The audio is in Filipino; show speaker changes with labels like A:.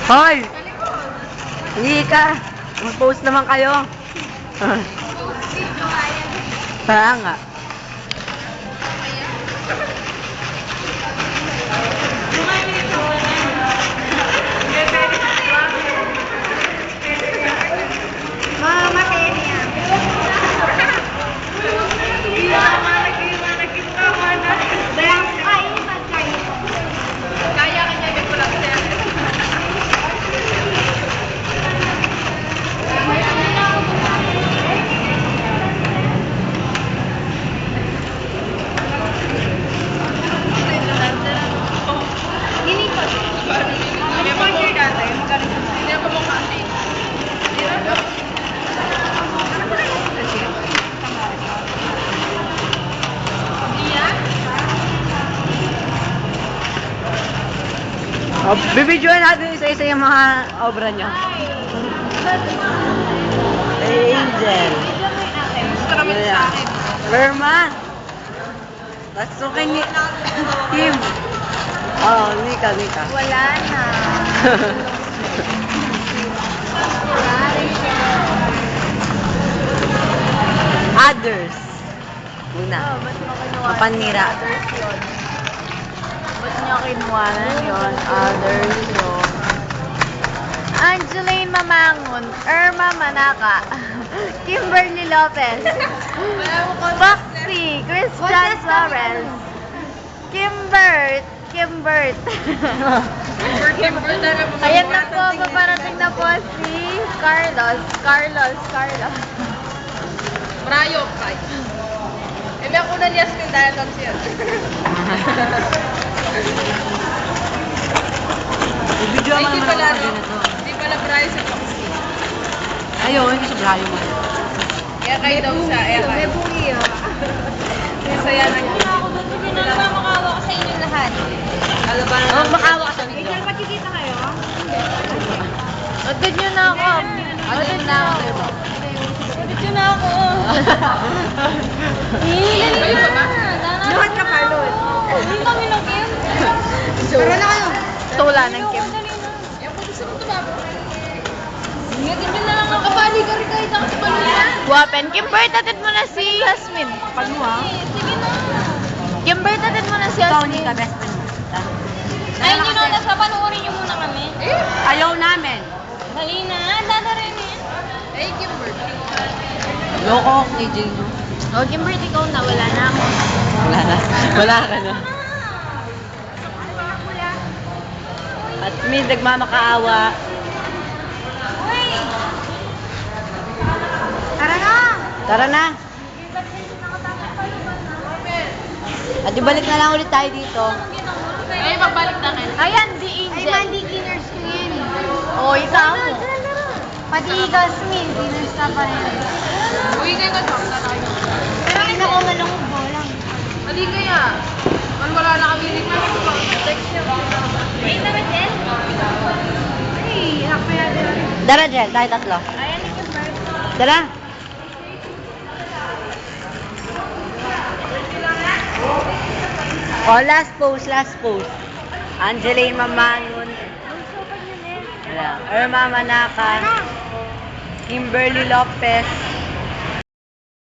A: Hoy! Hindi ka! Mag-post naman kayo. Kaya nga.
B: Mama Kenya. Kaya kanya din pala siya.
A: Bibidyoan natin isa-isa yung mga obra nyo. Hey, Angel.
B: Gusto naman sa akin.
A: Verma. Pasukin ni Kim. Oh, Nika.
B: Wala na.
A: Others. Muna.
B: Oh, ba't mo kinuha?
A: Kapanira.
B: Others yun. Ba't niya kinuha na yun? Others yun. Angeline Mamangon, Irma Manaka, Kimberly Lopez, Foxy, Christian Suarez, Kimbert. Ayan na po, paparating na po si Carlos.
C: Brayo, kay. Eh, may ako na Yasmin dahil lang siya.
A: Bibidyoan
C: Ay,
A: mo
C: di
A: naman
C: pala,
A: ako
C: no?
A: na to.
C: Di pala Brayo si Foxy.
A: Ayun, si Brayo mo.
C: Kaya kayo daw siya, eh kayo.
B: May bungi ah.
C: Masaya na yun.
B: Hindi na naman makawa ka sa inyo lahat.
C: Kalabanan
A: Oh, makawa ka sa video.
B: Angel, magkikita kayo? Atid nyo na ako. Atid na ako. Atid nyo na ako.
C: Kayo ba ba?
B: Lahat ka pa, Lord. Hindi kami ng Kim. Tara na kayo. Tula ng Kim.
C: Yung kung gusto mo tumabo. Ngayon din na lang ako. Kapali ka rin kahit ako sa balula.
B: Guwapen. Kimbert, atid mo na si Yasmin.
A: Kapal mo ha?
B: Sige na. Kimbert, atid mo na si
A: Ikaw,
B: Yasmin.
A: Nika, best friend mo.
B: Ay, nyo na, nasa panoorin nyo muna kami.
A: Ayaw namin.
B: Dali na, dadarin eh.
C: Eh, Kimber.
A: Loko, AJ mo.
B: O, Kimbert, ikaw na. Wala na ako.
A: Wala ka na. At may nagmamakaawa.
B: Tara na!
A: Tara na. At ibalik na lang ulit tayo dito.
C: Ay, magbalik na kayo.
B: Ayan, the Angel. Ay, Mandy, cleaners ko yan. O, ikaw mo. Pati Gasmin, cleaners na pa rin.
C: Uy, kayo ka talk na tayo.
B: Pero hindi ako malunggo lang.
C: Mali kaya. Wala na kami rin na. Text niya.
B: Ay, tara, Jess. Ay, hapa natin.
A: Tara, Jel, tayo tatlo.
B: Ayan, ni Kimbert.
A: Tara. Oh, last pose. Angeline Mamangon. Wala. Irma Manaka. Kimberly Lopez.